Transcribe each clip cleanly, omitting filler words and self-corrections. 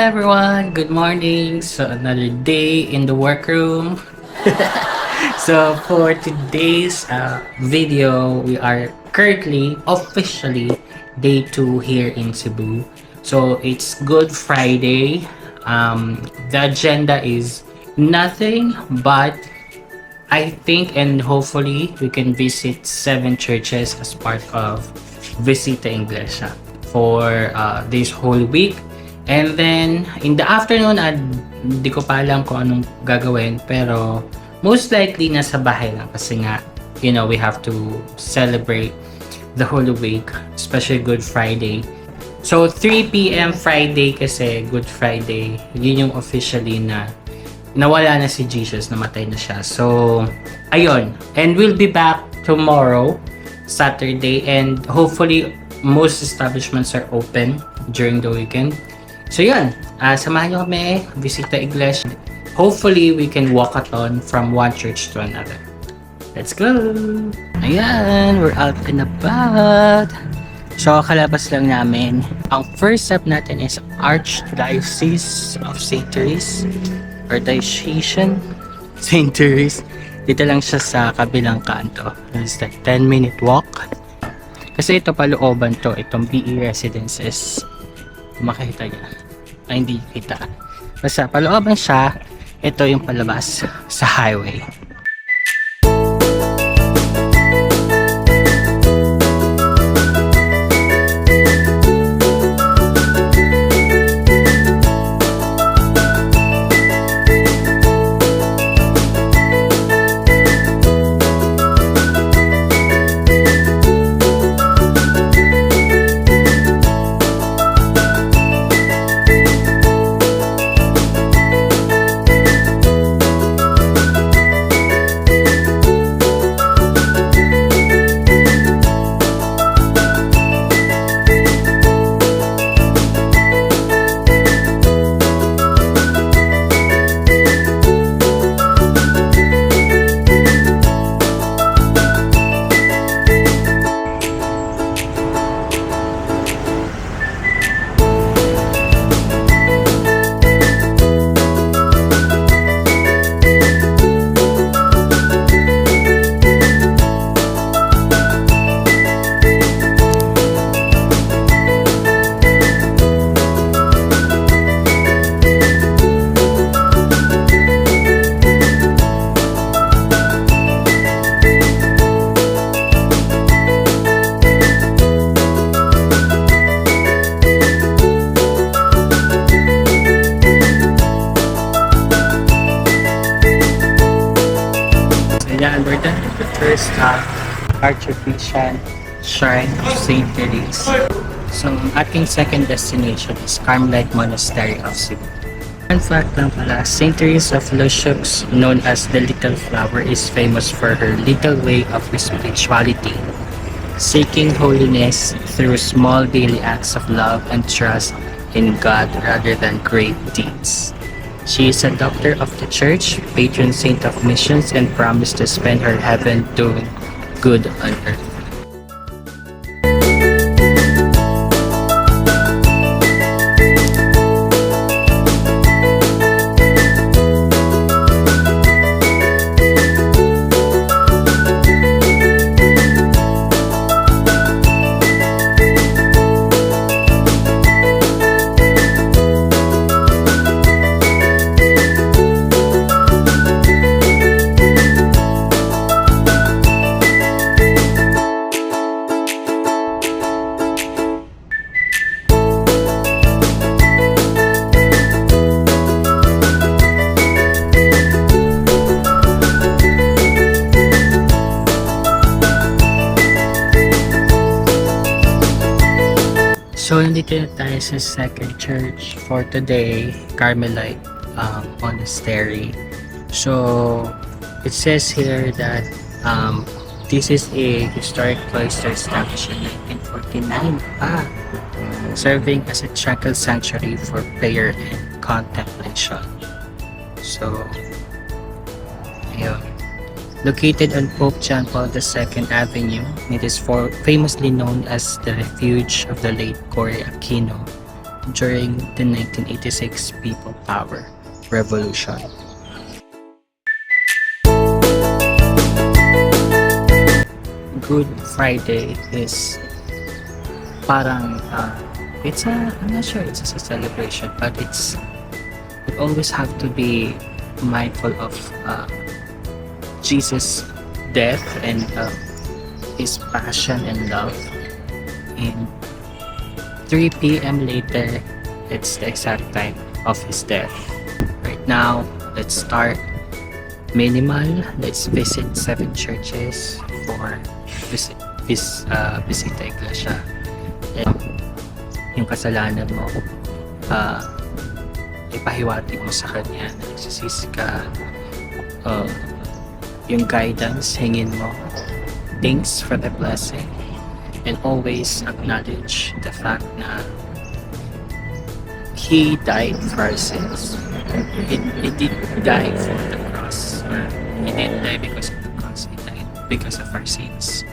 everyone, good morning. So another day in the workroom. So for today's video, we are currently officially day 2 here in Cebu. So it's Good Friday. The agenda is nothing but I think and hopefully we can visit 7 churches as part of Visita Iglesia for this whole week. And then in the afternoon, hindi ko pa alam kung anong gagawin, pero most likely nasa bahay lang kasi nga, we have to celebrate the whole week, especially Good Friday. So 3 p.m. Friday kasi Good Friday, yun yung officially na nawala na si Jesus, namatay na siya. So ayun, and we'll be back tomorrow, Saturday, and hopefully most establishments are open during the weekend. So yun, samahan nyo kami, Visita Iglesia. Hopefully, we can walk-a-thon from one church to another. Let's go! Ayan, we're out and about. So, kalabas lang namin. Ang first step natin is Archdiocese of St. Therese. Or Diocese St. Therese. Dito lang siya sa kabilang kanto. It's like 10-minute walk. Kasi ito palooban to, itong BE Residences. Makita niya. Ay, hindi kita. Basta palooban siya, ito yung palabas sa highway. We're done with the first Archbishop Shrine of St. Therese. So, ang ating second destination is Carmelite Monastery of Cebu. Fun fact lang pala, St. Therese of Lisieux, known as the Little Flower, is famous for her little way of spirituality, seeking holiness through small daily acts of love and trust in God rather than great deeds. She is a doctor of the church, patron saint of missions, and promised to spend her heaven doing good on earth. So, nandito na tayo sa second church for today, Carmelite Monastery. So, it says here that this is a historic cloister established in 1949 serving as a tranquil sanctuary for prayer and contemplation. So, ayun. Located on Pope John Paul II Avenue, it is famously known as the refuge of the late Cory Aquino, during the 1986 People Power Revolution. Good Friday is parang it's a, I'm not sure it's a celebration, but we always have to be mindful of Jesus' death and his passion and love. And 3 p.m. later, it's the exact time of his death. Right now, let's start minimal. Let's visit 7 churches for visita iglesia. And yung kasalanan mo, ipahiwatig mo sa kanya na nagsisisi ka. Yung guidance, hingin mo. Thanks for the blessing. And always acknowledge the fact na He died for our sins. He didn't die for the cross. He didn't die because of the cross. He died because of our sins.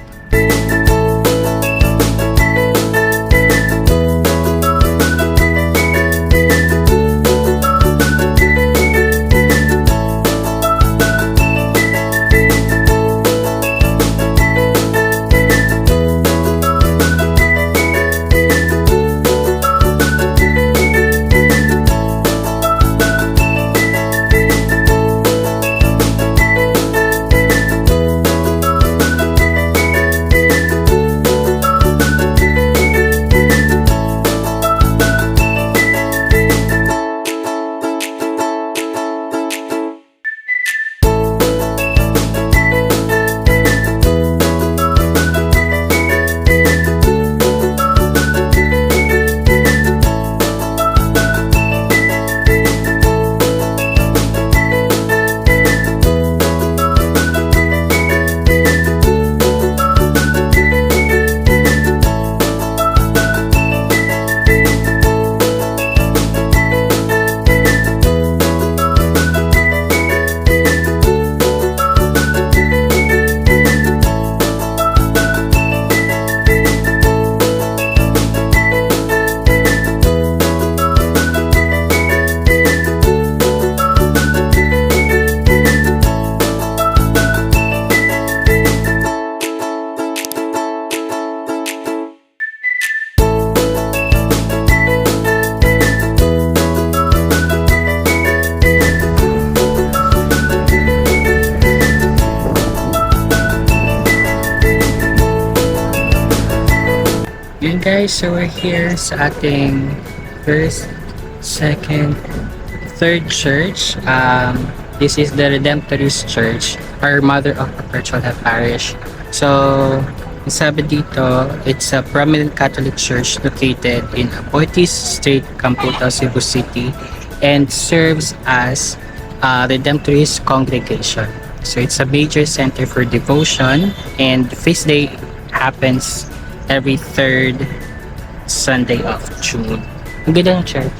Yun guys, so we're here sa ating first, second, third church. This is the Redemptorist Church, our Mother of Perpetual Help Parish. So, sabi dito, it's a prominent Catholic church located in Apoitis Street, Camputa, Cebu City, and serves as a Redemptorist congregation. So, it's a major center for devotion, and feast day happens every third Sunday of June. Ang ganda ng church.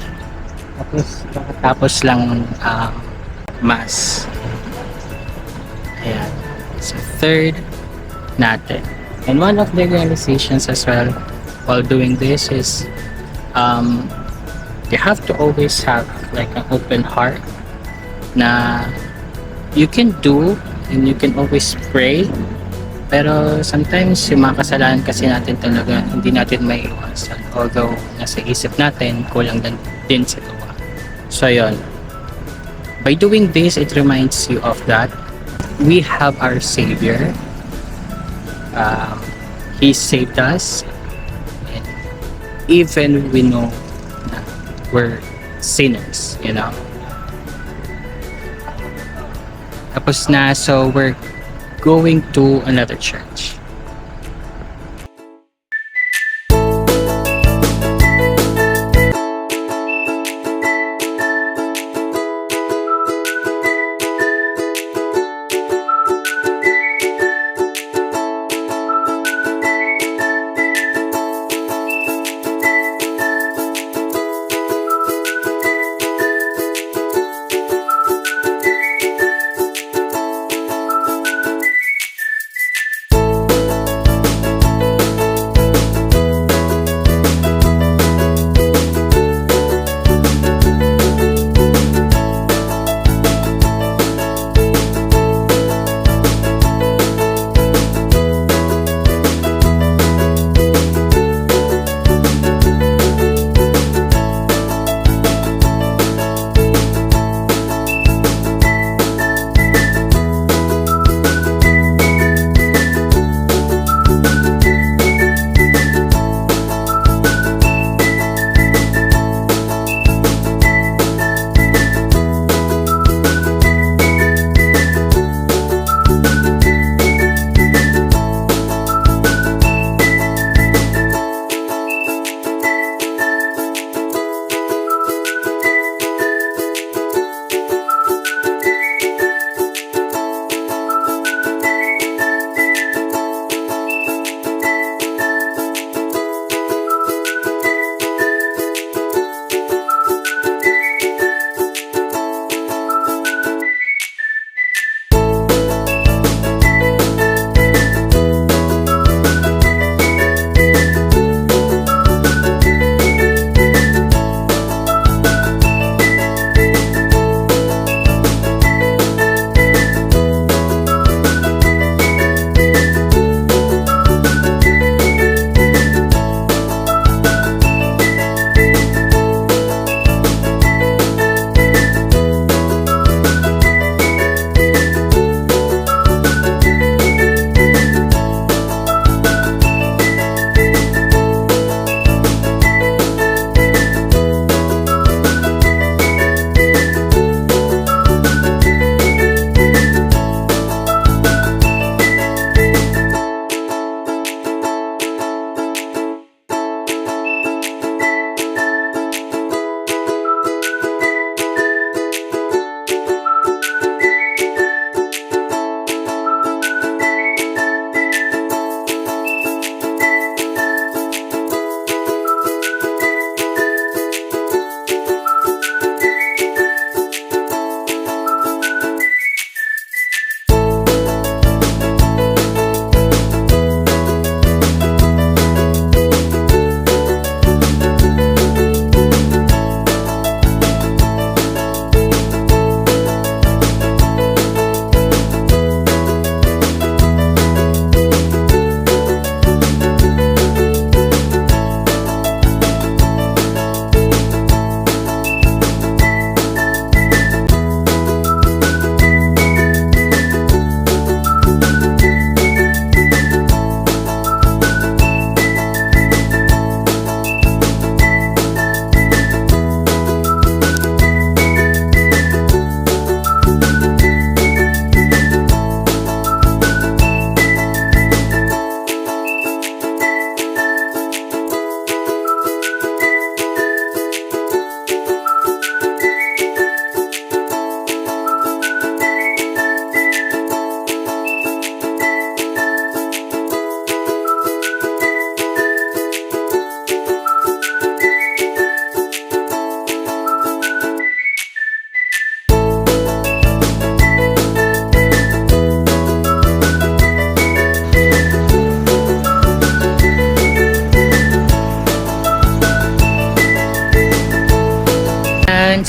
Tapos lang mass. Ayan. So, third natin. And one of the realizations as well while doing this is you have to always have like an open heart na you can do and you can always pray. Pero sometimes yung mga kasalanan kasi natin talaga hindi natin may iwasan. Although nasa isip natin kulang din sa gawa. So yun. By doing this, it reminds you of that. We have our Savior. He saved us. And even we know na we're sinners, you know. Tapos na, so we're going to another church.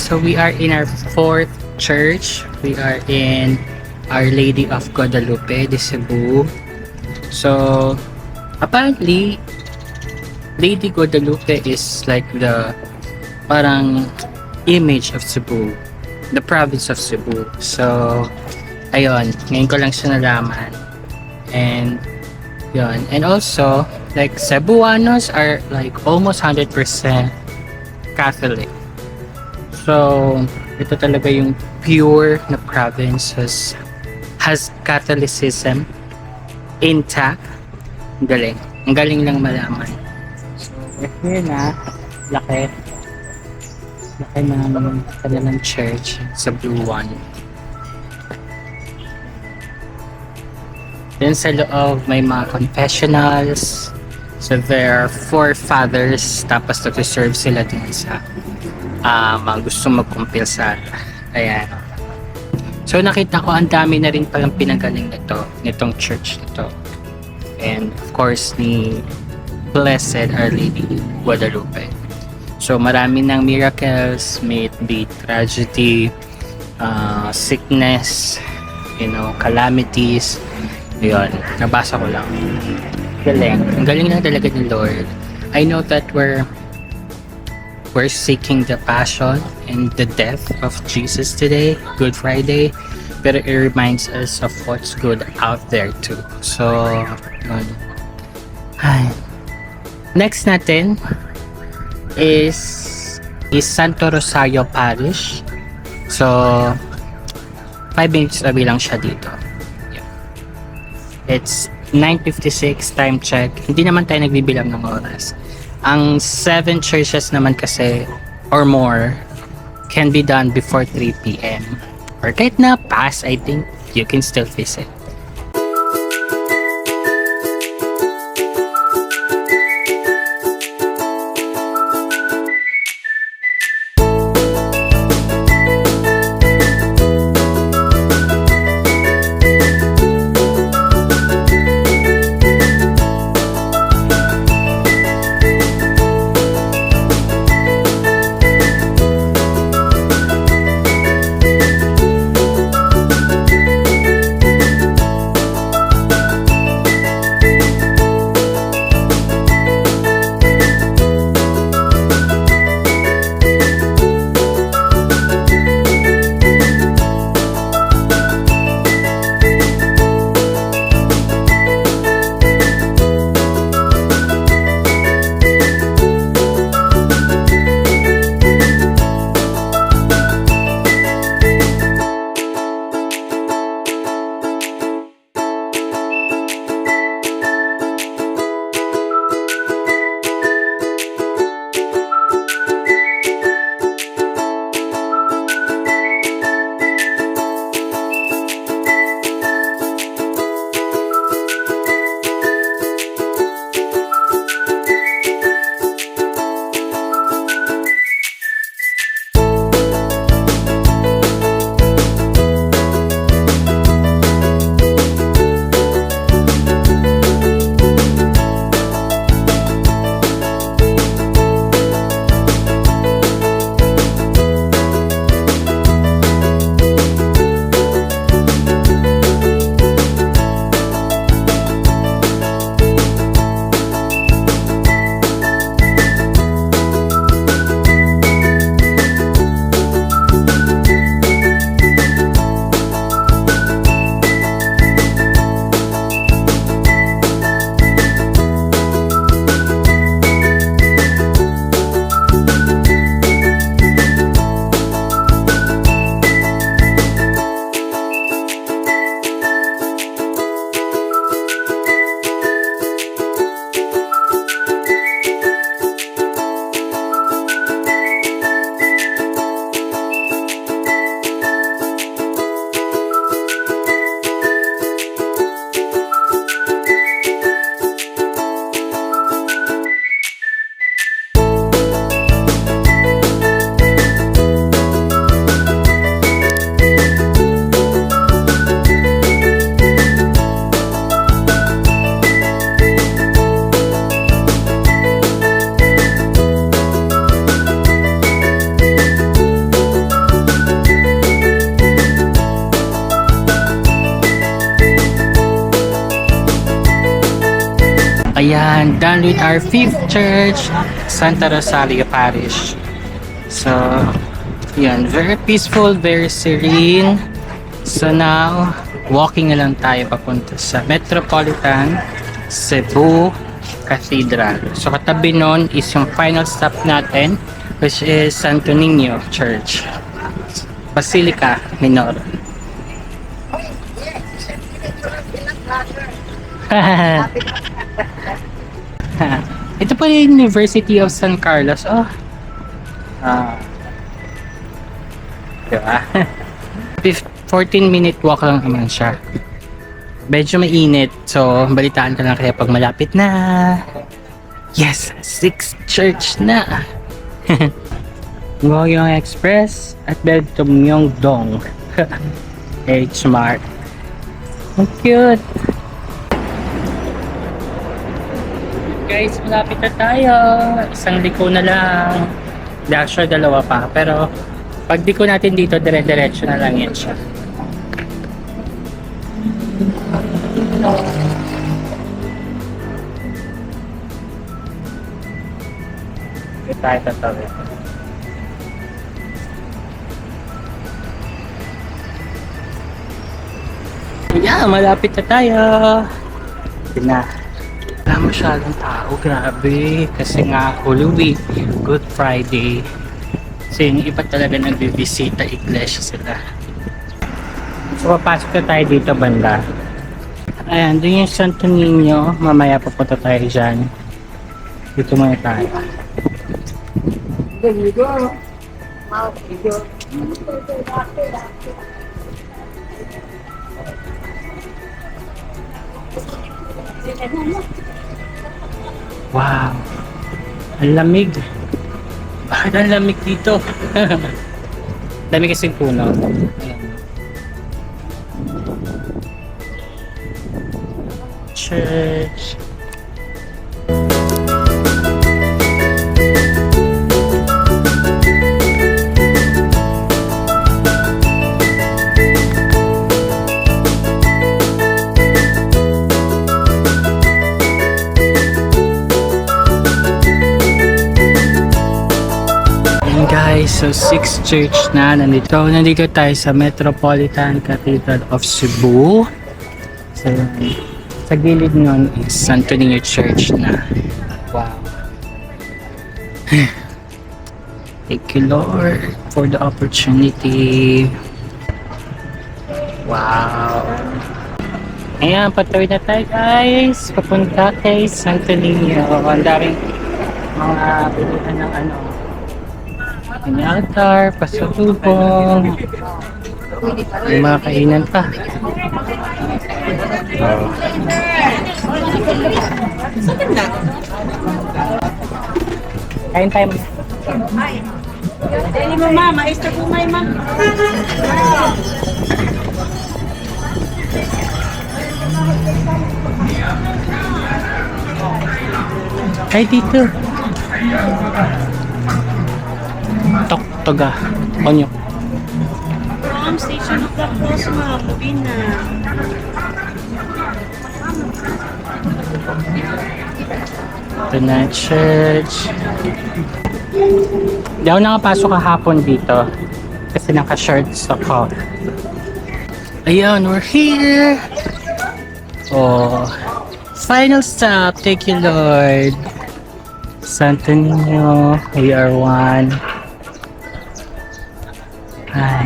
So we are in our fourth church. We are in Our Lady of Guadalupe de Cebu. So apparently, Lady Guadalupe is like the parang image of Cebu, the province of Cebu. So ayun, ngayon ko lang siya nalaman. And yun. And also, like Cebuanos are like almost 100% Catholic. So, ito talaga yung pure na province has Catholicism intact. Ang galing. Ang galing lang malaman. So, here na, laki ng kanilang church sa Blue One. Then sa loob may mga confessionals. So there are 4 fathers, tapos nag-serve sila din sa mga gusto mag-compile sa ayan. So nakita ko ang dami na rin palang pinagaling nitong church nito. And of course ni Blessed Our Lady Guadalupe. So marami ng miracles, may it be tragedy, sickness, calamities. Yun, nabasa ko lang. Galing. Ang galing lang talaga ni Lord. I know that we're seeking the passion and the death of Jesus today, Good Friday, but it reminds us of what's good out there too. So, yun. Ay. Next natin is Santo Rosario Parish. So, 5 minutes away lang siya dito. It's 9:56, time check. Hindi naman tayo nagbibilang ng oras. Ang 7 churches naman kasi or more can be done before 3 p.m. Or kahit na pass, I think you can still visit. Ayan, done with our 5th church, Santa Rosalia Parish. So, yan, very peaceful, very serene. So now, walking na lang tayo papunta sa Metropolitan Cebu Cathedral. So katabi nun is yung final stop natin, which is Santo Niño Church, Basilica Minor. Ito pa yung University of San Carlos. Oh. Diba? 14-minute walk lang naman siya. Medyo mainit. So, balitaan ka lang kaya pag malapit na. Yes! 6th church na! Ngoyong Express at Belto Myeongdong. H-Mart. Ang cute! Guys, malapit na tayo. Isang liko na lang. Actually, dalawa pa. Pero, pag liko natin dito, dire-diretso na lang yan siya. Ito tayo tatawid. Yeah, malapit na tayo. Ito na. Wala masyadong tao, grabe. Kasi nga, Holy Week, Good Friday. Kasi yung iba talaga nagbibisita, iglesia sila. So, papasok na tayo dito banda. Ayan, doon yung Santo Niño. Mamaya papunta tayo dyan. Dito muna tayo. Wow! Ang lamig! Bakit ang lamig dito? Dami kasing puno. Ayan. Church. Guys, so 6th church na nandito tayo sa Metropolitan Cathedral of Cebu. So, sa gilid nun is Santo Niño Church na. Wow. Thank you Lord for the opportunity. Wow. Ayan, patuloy na tayo guys. Papunta kay Santo Niño. Ang daming mga bilihan ng ano. May altar, pasalubong, may mga kainan pa. Oh. Kain tayo. Dali mo ma, mais na kumay ma. Ay, dito. Toga. Onyo. From Station of the Cross ma, Lubina. Ito na church. Hindi ako nakapasok kahapon dito kasi naka-shorts ako. Ayun, we're here! Oh, final stop. Thank you, Lord. Santo Niño, we are one. Hi.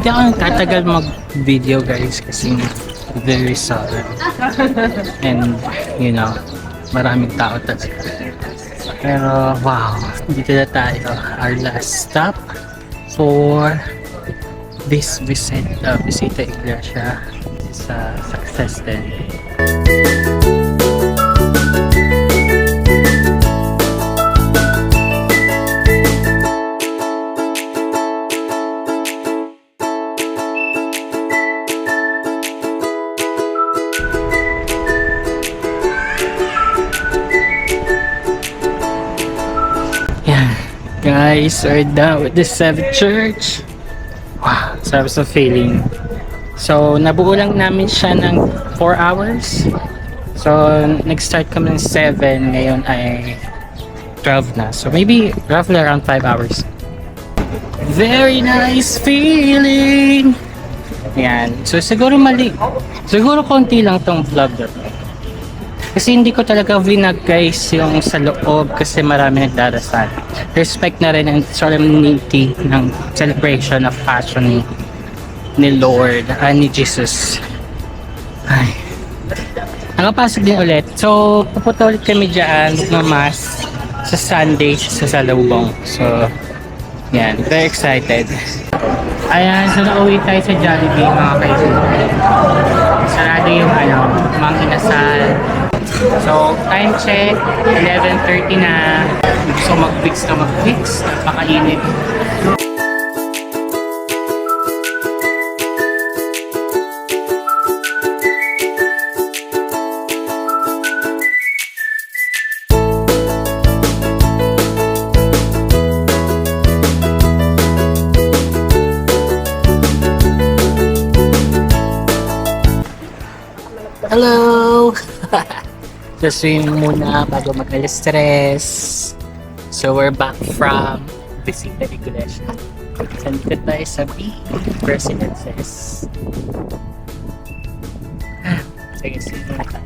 Hindi ako nagtatagal mag-video guys kasi very solid and you know maraming tao talaga. Pero wow, dito na tayo. Our last stop for this Visita Iglesia sa success din. Guys, we're done with the 7th church. Wow, sarap sa feeling. So, nabuo lang namin siya ng 4 hours. So, nag-start kami ng 7. Ngayon ay 12 na. So, maybe roughly around 5 hours. Very nice feeling! Yan. So, siguro siguro konti lang tong vlog. Kasi hindi ko talaga vinag guys yung sa loob kasi marami nagdarasal. Respect na rin ang solemnity ng celebration of passion ni Lord, ni Jesus. Ay. Nakapasok din ulit. So, pupunta ulit kami dyan mamas sa Sunday sa Salubong. So, yan. Very excited. Ayan, so nauwi tayo sa Jollibee mga kaibigan. Sarado yung Mang Inasal. So, time check, 11:30 na. Gusto mag-fix na mag-fix. Napakainit. Hello! So, swim muna bago mag-alas-stress. So, we're back from Visita Iglesia. Sandito tayo sa B Residences. Sige, swim muna tayo.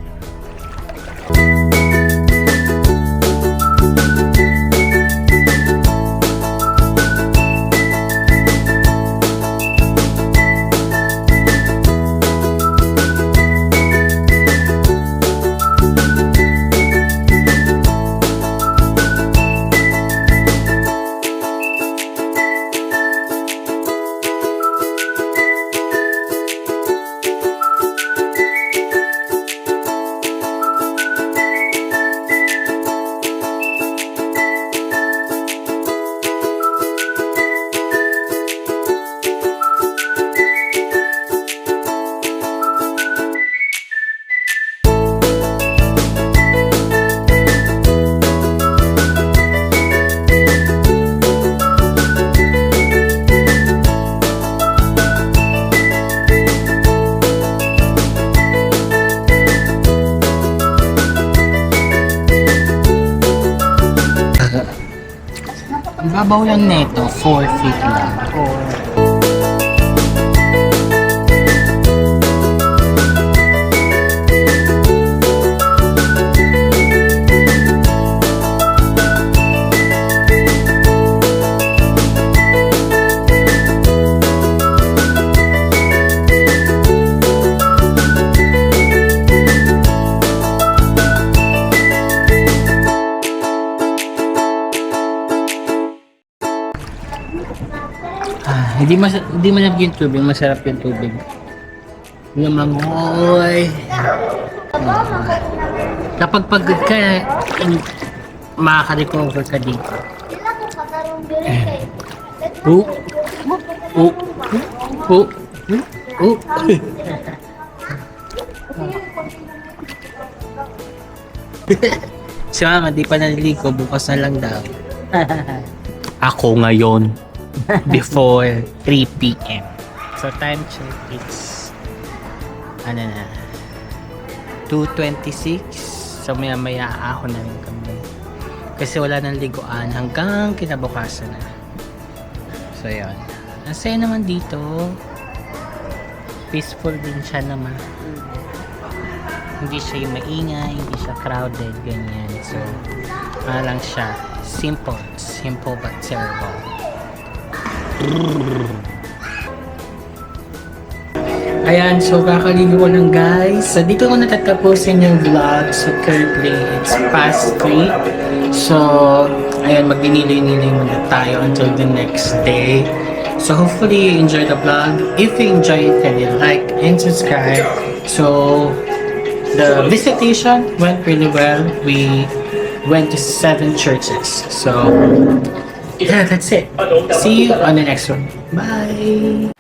Ang babaw lang nito, 4 feet lang. Hindi malab yung tubig, masarap yung tubig. Lumangoy. Kapag pagod ka, makaka-recover ka dito. Si Mama, di pa naliligo, bukas na lang daw. Ako ngayon. Before 3 p.m. So time check, it's 2:26. So maya ahon na rin kami kasi wala nang liguan hanggang kinabukasan na. So yun, ang saya naman dito, peaceful din siya naman, hindi siya yung maingay, hindi siya crowded ganyan. So lang siya, simple but terrible. Ayan, so kakaligo ko lang guys. So dito ko natatapusin yung vlog. So currently, it's past 3. So, ayan, magdinilay-nilay muna tayo until the next day. So hopefully you enjoy the vlog. If you enjoy it, can you like and subscribe. So, the visitation went really well. We went to 7 churches. So, yeah, that's it. See you on the next one. Bye!